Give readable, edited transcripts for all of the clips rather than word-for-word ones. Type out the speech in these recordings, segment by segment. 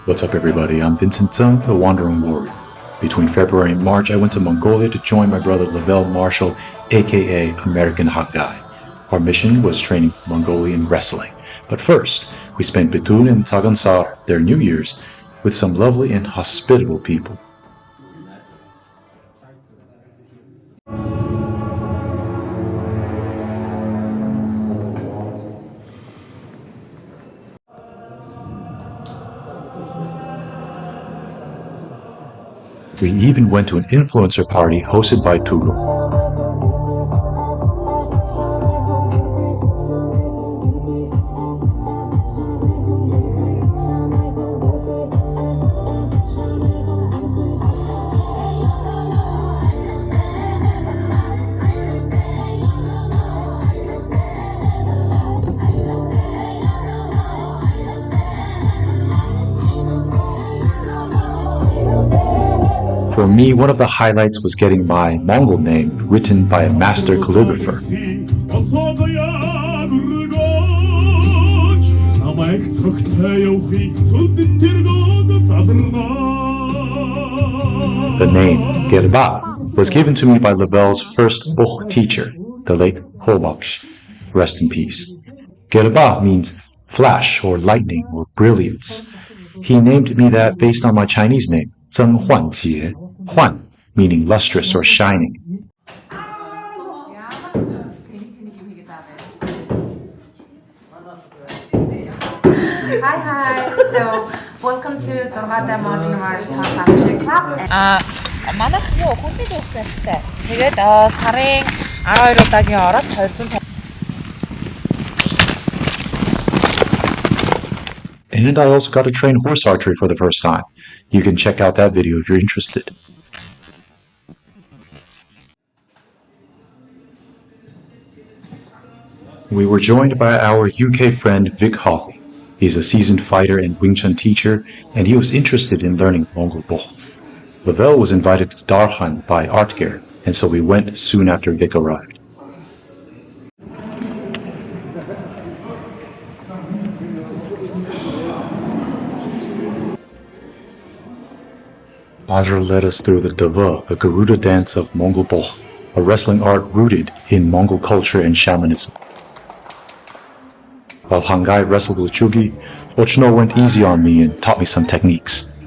What's up everybody, I'm Vincent Tseng, the Wandering Warrior. Between February and March, I went to Mongolia to join my brother Lavelle Marshall, aka American Hot Guy. Our mission was training Mongolian wrestling. But first, we spent Bethune and Tagansar, their New Year's, with some lovely and hospitable people. We even went to an influencer party hosted by Tugo. For me, one of the highlights was getting my Mongol name written by a master calligrapher. The name Gerba was given to me by Lavelle's first Bokh teacher, the late БАГШ. Rest in peace. Gerba means flash or lightning or brilliance. He named me that based on my Chinese name, Zeng Huan Jie. Huan, meaning lustrous or shining. Hi, so welcome to Zodog Modern Warriors Fellowship Club. манай хөө хүсэж өгөхтэй. Тэгээд сарын 12 удаагийн ороод 200. And I also got to train horse archery for the first time. You can check out that video if you're interested. We were joined by our UK friend Vic Hawley. He's a seasoned fighter and Wing Chun teacher, and he was interested in learning Mongol Bokh. Lavelle was invited to Darkhan by art gear, and so we went soon after Vic arrived. Aldar led us through the Dava, the Garuda dance of Mongol Bokh, a wrestling art rooted in Mongol culture and shamanism. While Hangai wrestled with Chugi, Ochno went easy on me and taught me some techniques.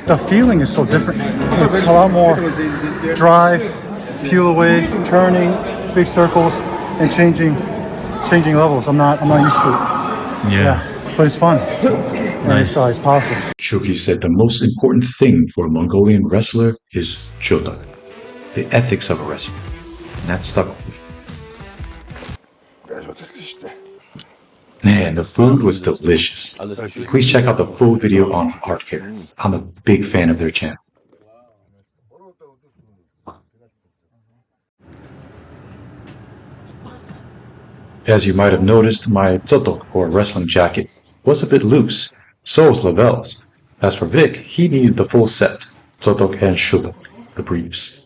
The feeling is so different. It's a lot more drive, peel away, turning, big circles, and changing levels. I'm not used to it. Yeah. But it's fun. Nice. And it's powerful. Chugi said the most important thing for a Mongolian wrestler is Zodog, the ethics of a wrestler. And that stuck with me. Man, the food was delicious. Please check out the full video on ArtCare. I'm a big fan of their channel. As you might have noticed, my Zodog, or wrestling jacket, was a bit loose. So was Lavelle's. As for Vic, he needed the full set, Zodog and Zodog, the briefs.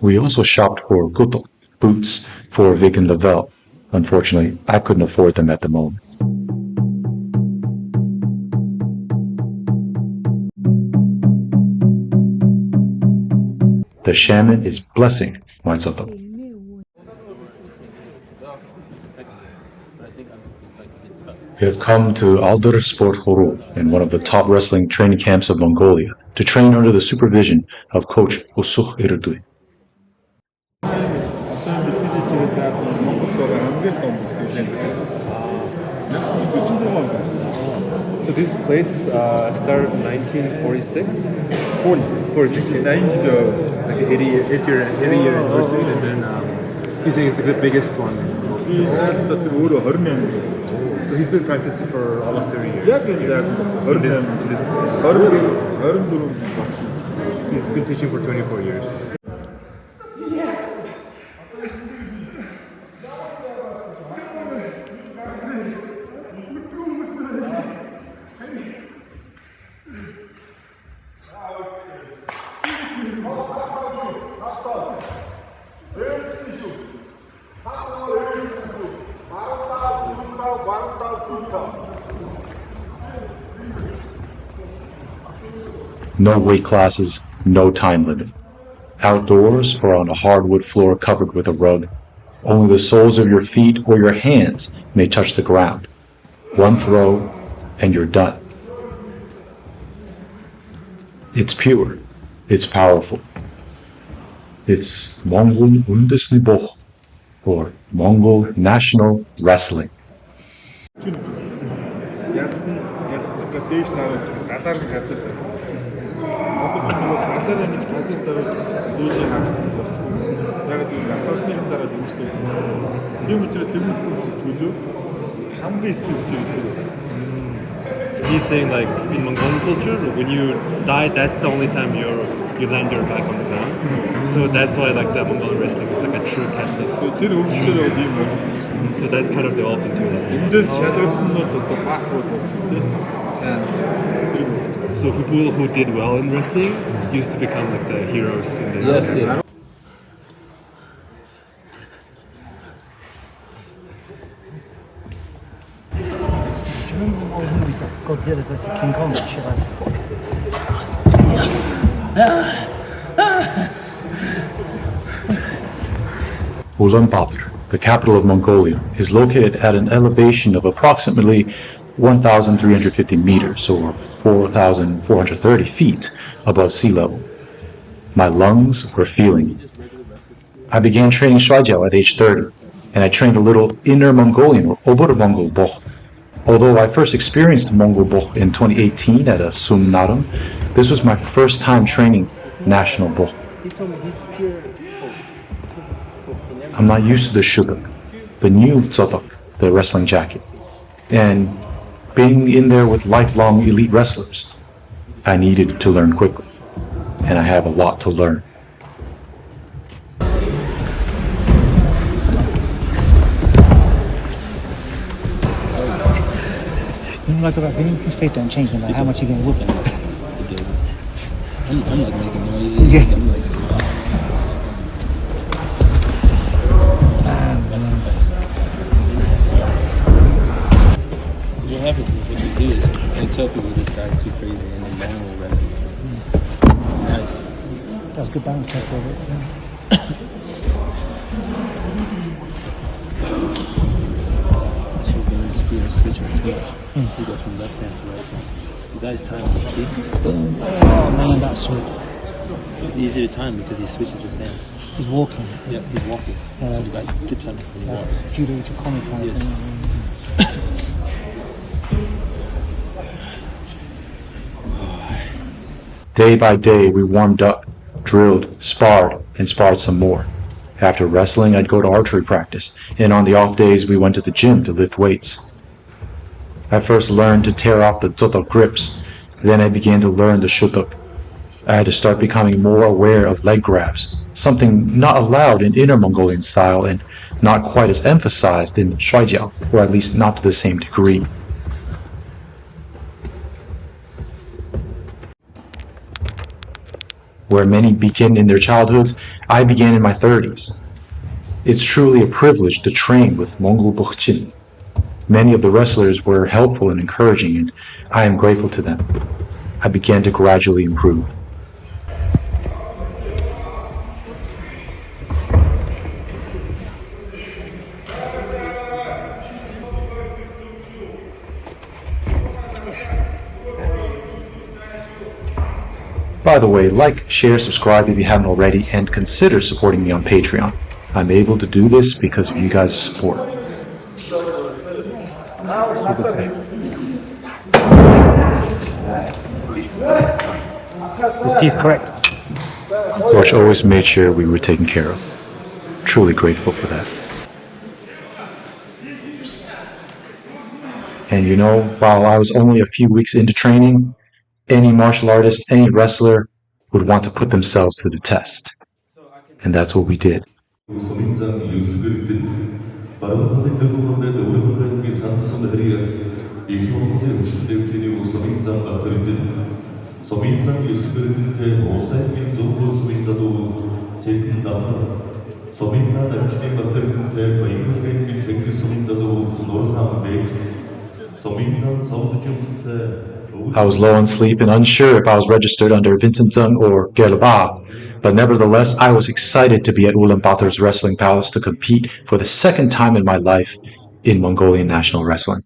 We also shopped for guto, boots, for Vic and Lavelle. Unfortunately, I couldn't afford them at the moment. The shaman is blessing my Zodog. We have come to Aldar Sport in one of the top wrestling training camps of Mongolia to train under the supervision of Coach Usukh-Ireedui. So this place started in 1946? 46, yeah. Like 80-year anniversary, and then he's saying it's the biggest one. So he's been practicing for almost 30 years. Yes, exactly. He's been teaching for 24 years. No weight classes, no time limit. Outdoors or on a hardwood floor covered with a rug, only the soles of your feet or your hands may touch the ground. One throw and you're done. It's pure. It's powerful. It's Mongol Undesnii Bokh, or Mongol National Wrestling. He's saying like in Mongolian culture, when you die, that's the only time you land your back on the ground. So that's why like the Mongolian wrestling is like a true test of. So that kind of developed into that. So people who did well in wrestling used to become like the heroes in the. Yes. Godzilla vs. King Kong and shit like Ulaanbaatar, the capital of Mongolia, is located at an elevation of approximately 1,350 meters or 4,430 feet above sea level. My lungs were feeling it. I began training摔角at age 30, and I trained a little Inner Mongolian or Obor Mongol Bokh. Although I first experienced Mongol Bokh in 2018 at a Sum Naadam, this was my first time training National Bokh. I'm not used to the Zodog, the new Zodog, the wrestling jacket, and being in there with lifelong elite wrestlers. I needed to learn quickly, and I have a lot to learn. like about Vinny, his face don't change no matter how much you can whoop him. I'm like making noise. Yeah. I'm like smart. What happens is what you do is they tell people this guy's too crazy and then man will wrestle. Nice. That's good balance there for it. Switch too much. He goes from left hand to right hand. The guy's timing, see? Oh man, that's sweet. It's easy to time because he switches his hands. He's walking. Yeah, he's walking. So the guy tips on him when he walks. Judo to comic kind Yes. of thing. Day by day, we warmed up, drilled, sparred, and sparred some more. After wrestling, I'd go to archery practice, and on the off days, we went to the gym to lift weights. I first learned to tear off the Zodog grips, then I began to learn the Zodog. I had to start becoming more aware of leg grabs, something not allowed in Inner Mongolian style and not quite as emphasized in摔角, or at least not to the same degree. Where many begin in their childhoods, I began in my 30s. It's truly a privilege to train with Mongol Bokhchin. Many of the wrestlers were helpful and encouraging, and I am grateful to them. I began to gradually improve. By the way, like, share, subscribe if you haven't already, and consider supporting me on Patreon. I'm able to do this because of you guys' support. So good say. His teeth correct. Coach always made sure we were taken care of. Truly grateful for that. And you know, while I was only a few weeks into training, any martial artist, any wrestler would want to put themselves to the test. And that's what we did. I was low on sleep and unsure if I was registered under Vincent Zeng or Gelba, but nevertheless I was excited to be at Ulaanbaatar's wrestling palace to compete for the second time in my life in Mongolian national wrestling.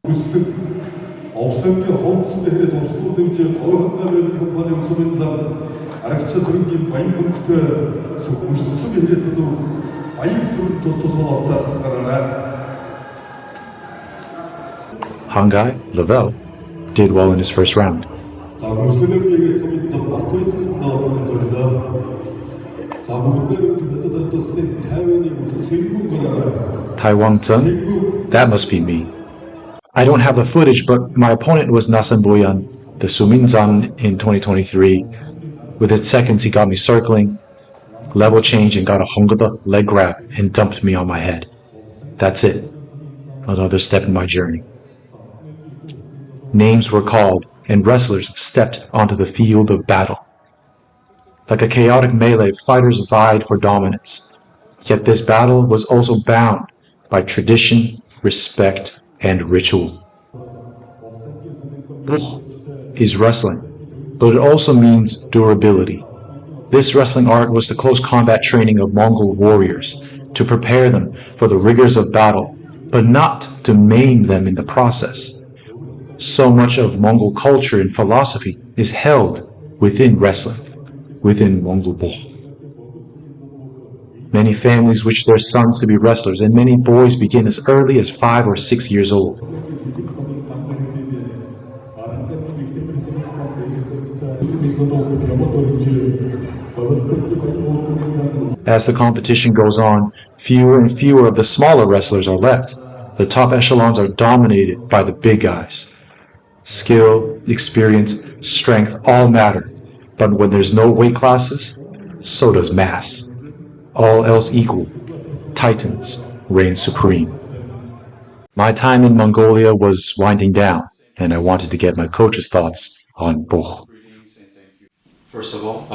Hangai, Lavelle, did well in his first round. Taiwan Zeng, that must be me. I don't have the footage, but my opponent was Nasan Boyan, the Suminzan in 2023. Within seconds, he got me circling, level change, and got a Hongada leg grab and dumped me on my head. That's it. Another step in my journey. Names were called, and wrestlers stepped onto the field of battle. Like a chaotic melee, fighters vied for dominance. Yet this battle was also bound by tradition, respect, and ritual. Bokh is wrestling, but it also means durability. This wrestling art was the close combat training of Mongol warriors to prepare them for the rigors of battle, but not to maim them in the process. So much of Mongol culture and philosophy is held within wrestling, within Mongol Bokh. Many families wish their sons to be wrestlers, and many boys begin as early as 5 or 6 years old. As the competition goes on, fewer and fewer of the smaller wrestlers are left. The top echelons are dominated by the big guys. Skill, experience, strength all matter, but when there's no weight classes, so does mass. All else equal, Titans reign supreme. My time in Mongolia was winding down, and I wanted to get my coach's thoughts on Bokh. First of all,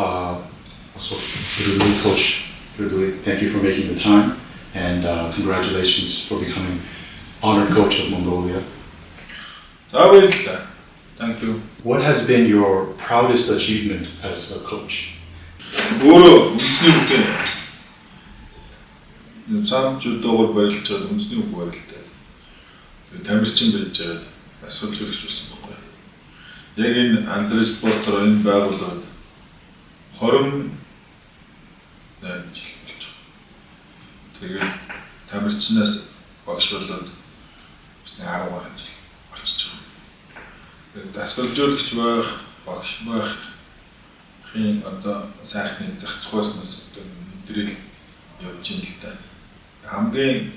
Coach Usukh-Ireedui, thank you for making the time, and congratulations for becoming honored coach of Mongolia. Thank you. What has been your proudest achievement as a coach? Ulsyn Khartsaga. 3 жудоогоор баярлалаа үндэсний үг баярлалаа. Тамирчин байж асуулт хэрэгч болсон байхгүй. Яг энэ Aldar Sport-оор энэ байгууллагад 28 жил болж байгаа. Тэгээд тамирчнаас багш болоод 10 гаруй жил болчихж байгаа. Тэгээд дасгалжуулагч байх, багш байх хин одоо сайхны зах зохиоснос одоо мэдрэл явж ийн л та. Хамгийн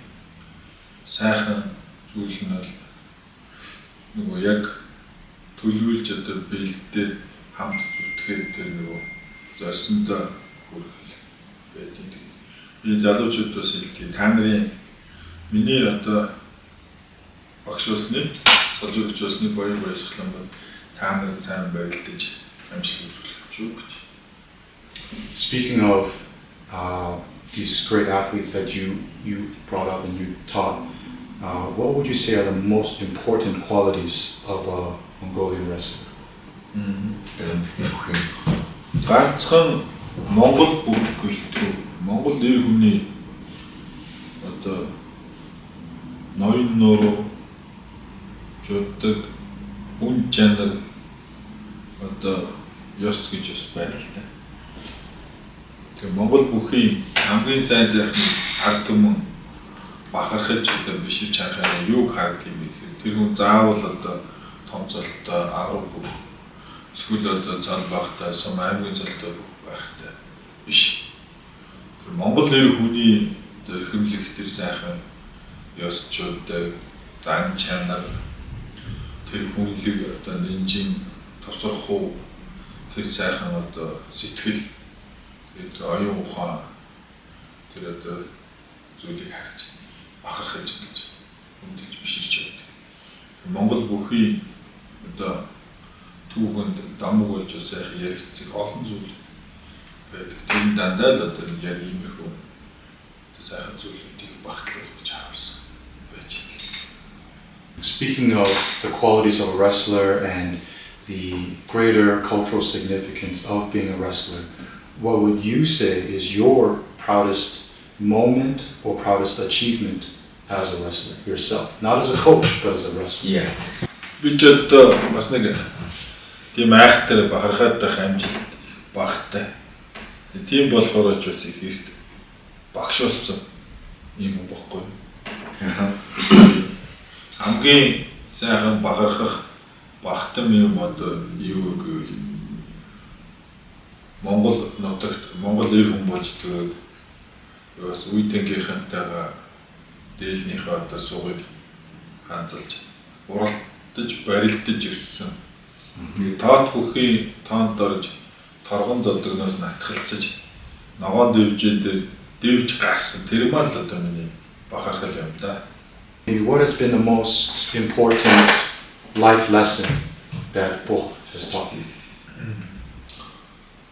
сайхан зүйл нь бол нөгөө яг төлөвлөж одоо бэлдээд хамт зүтгэхэд тэр нөгөө зорьсондоо хүрэх байдаг. Би залуучуудаас хэлдэг. Та нарын миний одоо багш болсны, салжуулагч болсны баяр баясгалан та нарыг сайн баярлаж амжилт үзүүлэх шүү гэж. Speaking of these great athletes that you brought up and you taught, what would you say are the most important qualities of a Mongolian wrestler? Ганцхан Монгол бүхэлдээ Монгол нэр хүний одоо ноён нуруу Зодог үн чанар одоо ёс гэж бас байна л да. Тэгээ Монгол бүхийн хамгийн сайн сайхан ард түмэн бахархаж одоо биширч харахаар юу хардаг юм бэ гэхээр тэр хүн заавал одоо том золтой агуу бүх эсвэл одоо цаан багтай сум аймгийн золтой байхтай биш. Тэр Монгол нэр хүний одоо хэмлэх тэр сайхан ёсчуудтай зан чанар тэр хүнлэг одоо нинжин тосрох тэр сайхан одоо сэтгэл тэр оюун ухаан тэр одоо зүйлийг харж бахархаж гэж хүндэлж биширч байдаг. Монгол бүхий одоо түүхэнд дамаг болж бас яг яригдчих олон зүйл байдаг. Тэр дандаа л одоо яг иймэрхүү сайхан зүйлүүдийг багтуулж гэж харсан байж байна. Speaking of the qualities of a wrestler and the greater cultural significance of being a wrestler, what would you say is your proudest moment or proudest achievement as a wrestler yourself? Not as a coach, but as a wrestler. Yeah. Би ч одоо бас нэг тийм айхтар бахархаатай хамжилт багтай. Тийм болохоор ч бас их эрт багш болсон юм бохгүй. Хамгийн сайхан бахархах багтам юм одоо юу гэвэл Монгол нутагт Монгол эр хүн болж төрөөд бас үеийнхэнтэйгээ дээлнийхээ одоо суугийг ханзалж уралдаж барилдаж ирсэн. Тэгээ тоод бүхийн тоонд орж торгон зодогноос натгалцаж ногоон дэвжээд дэвж гарсан тэр мал одоо миний бахархал юм да. What has been the most important life lesson that Bokh has taught you?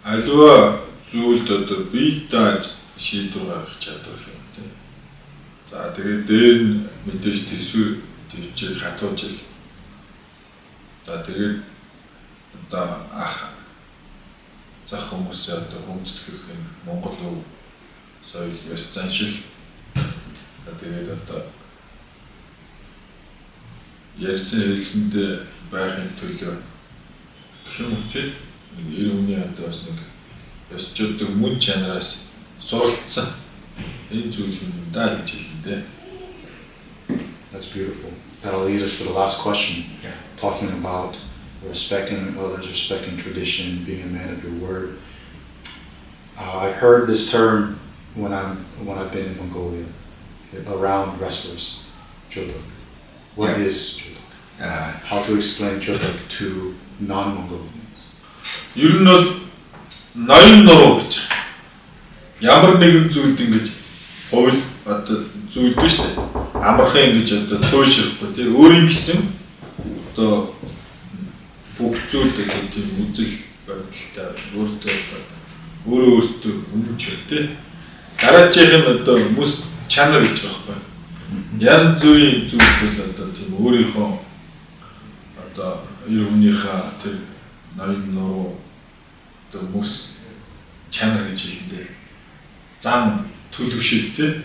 Альва зүйлд одоо бие дааж шийдвэр гаргах чадвар юм тийм. За тэгээд дээр нь мэдээж төсвөр дэвжиж хатууж ил. За тэгээд одоо ах зах хүмүүсээ одоо хүндэтгэх юм Монгол өв соёл ёс заншил. Тэгээд одоо ярьсан хэлсэндээ байхын төлөө гэх юм уу тийм. Эр хүний одоо бас нэг ёсчдаг мөн чанараас суралцсан энэ зүйл юм даа гэж хэлнэ. That's beautiful. That'll lead us to the last question. Talking about respecting others, respecting tradition, being a man of your word. I've heard this term when I've been in Mongolia around wrestlers, Zodog. What is Zodog? How to explain Zodog to non-Mongolians? Ер нь бол ноён нуруу гэж ямар нэгэн зүйлд ингэж хууль одоо зүйл биш үү? Амархан ингэж одоо туйшрахгүй тийм өөрийн гэсэн одоо бүх зүйл тийм үзэл бодолтой өөртөө өмнөж тийм дараачих нь одоо хүмүүс чанар гэж байгаа байхгүй. Янз бүрийн зүйл одоо тийм өөрийнхөө одоо эр хүнийхээ тэр ноён нуруу одоо хүмүүс чанар гэж хэлдэг. Зам төлөвшил тийм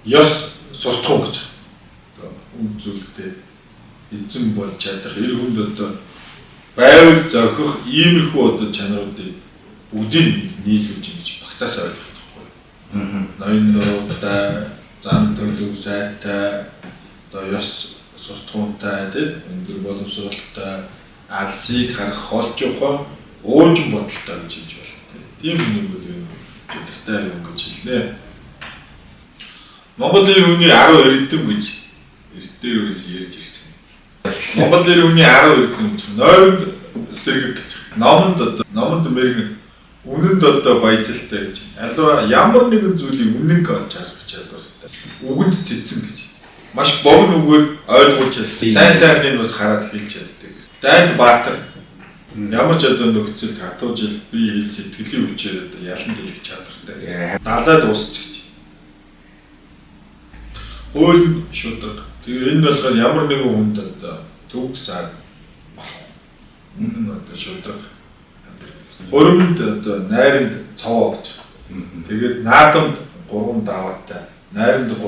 ёс суртахуун гэж. Одоо үн зүйлтэй эзэн болж чадах эр хүнд одоо байвал зохих иймэрхүү одоо чанаруудыг бүгдийг нийлүүлж ингэж багтаас ойлгох байхгүй. Ноён нуруутай, зам төлөв сайтай, одоо ёс суртахуунтай тийм өндөр боловсролтой алсыг харах олж ухаан уужин бодолтой гэж хэлж байна. Тийм нэг үйл юм гэдэгтэй юм гэж хэлнэ. Монголын хүний 10 эрдэм гэж эртээр үгээс ярьж ирсэн. Монголын хүний 10 эрдэм гэж нойрнд сэрэг гэж номонд мэрэг үнэнд одоо баясалтай гэж. Альва ямар нэгэн зүйлийг үнэнг олж харах чадвартай. Үгэнд цэцэн гэж. Маш богино үгээр ойлгуулж сайн сайныг бас хараад хэлж чаддаг. Дайнд баатар ямар ч одоо нөхцөлд хатууж би сэтгэлийн хүчээр одоо ялан дэлгэх чадвартай. Далайд уусч гэж. Хууль шударга. Тэгээ энэ болохоор ямар нэгэн хүнд одоо төв саад үнэн одоо шударга. Хуримд одоо найранд цаваа гэж. Тэгээд наадамд 3 даваатай, найранд 3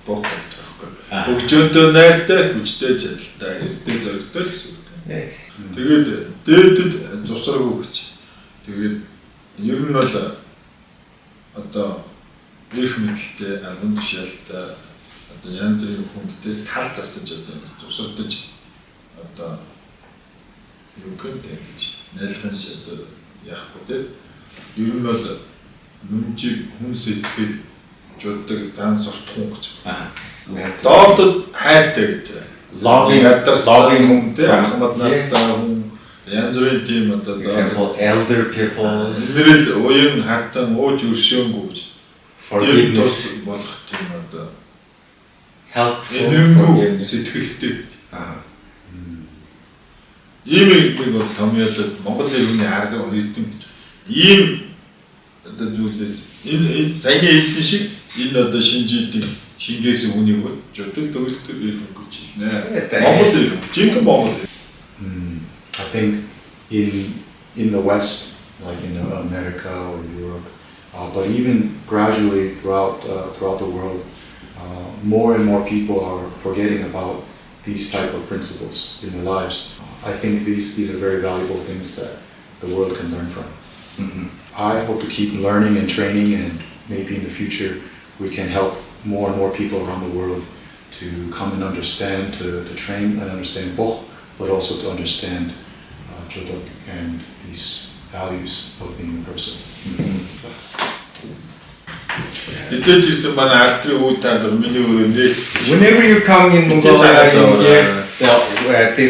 дуутаа гэж байгаа байхгүй. Хөгжөөнтэй найртай, хүчтэй чадaltaй, эртний зоригтой л гэсэн үг. Тэгээд дээдэд зусраагүй гэж. Тэгээд ер нь бол одоо их мэдлэлтэй, албан тушаалтай одоо янз бүрийн хүндтэй тал засаж одоо зусагдаж одоо юу гэдэг гэж найлханж одоо яахгүй тийм. Ер нь бол нүмжиг хүн сэтгэл жууддаг зан суртахуун гэж. Доодод хайртай гэж. Loving хүн тийм ахмад настай хүн янз бүрийн тийм одоо elder people нэрэл уян хатан ууж өршөөнгүй гэж. Forgiveness болох тийм одоо helpful сэтгэлтэй. Ийм нэг бол томьёолог Монголын хүний 10 эрдэм гэж. Ийм одоо зүйлээс энэ саяны хэлсэн шиг энэ одоо шинжидийн шингээс үнийг бол жодод төгөлтөр гэж хэлнэ. Монгол жинхэнэ Монгол. I think in the West, like in America or Europe, but even gradually throughout the world, more and more people are forgetting about these type of principles in their lives. I think these are very valuable things that the world can learn from. Mm-hmm. I hope to keep learning and training, and maybe in the future we can help more and more people around the world to come and understand, to train and understand Bokh, but also to understand Zodog and these values of being a person. Whenever you come in Mongolia here,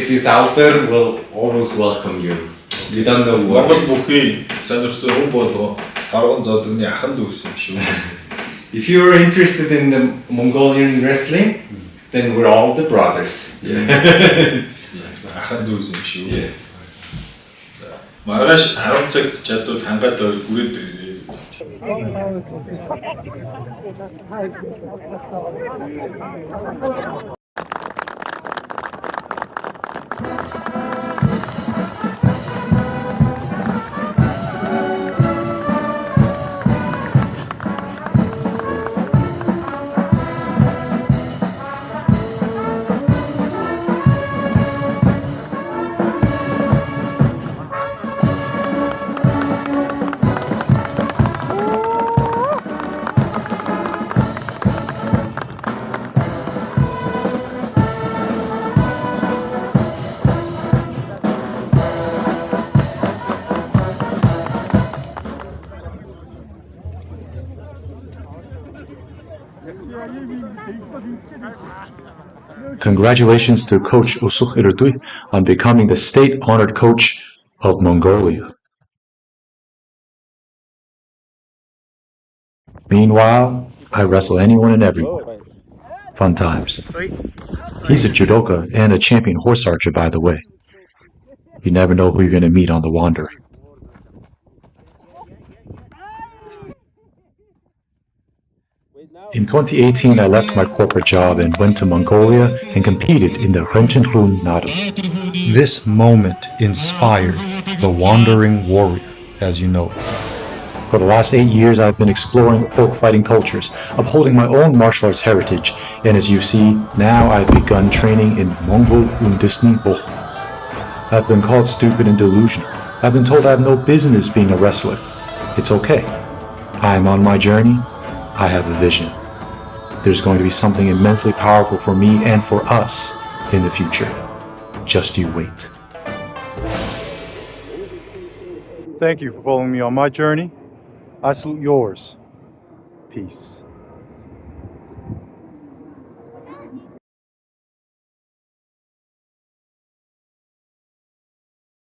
this Aldar will always welcome you. You don't know what. If you're interested in the Mongolian wrestling, then we're all the brothers. Yeah. Маргааш 10 цагт чадвал хангаад үрээд ирээ. Congratulations to Coach Usukh-Ireedui on becoming the state-honored coach of Mongolia. Meanwhile, I wrestle anyone and everyone. Fun times. He's a judoka and a champion horse archer, by the way. You never know who you're going to meet on the Wanderer. In 2018, I left my corporate job and went to Mongolia and competed in the Renchinkhlumbe Naadam. This moment inspired the wandering warrior, as you know it. For the last 8 years, I've been exploring folk fighting cultures, upholding my own martial arts heritage, and as you see, now I've begun training in Mongol Undesnii Bokh. I've been called stupid and delusional. I've been told I have no business being a wrestler. It's okay. I'm on my journey. I have a vision. There's going to be something immensely powerful for me and for us in the future. Just you wait. Thank you for following me on my journey. I salute yours. Peace.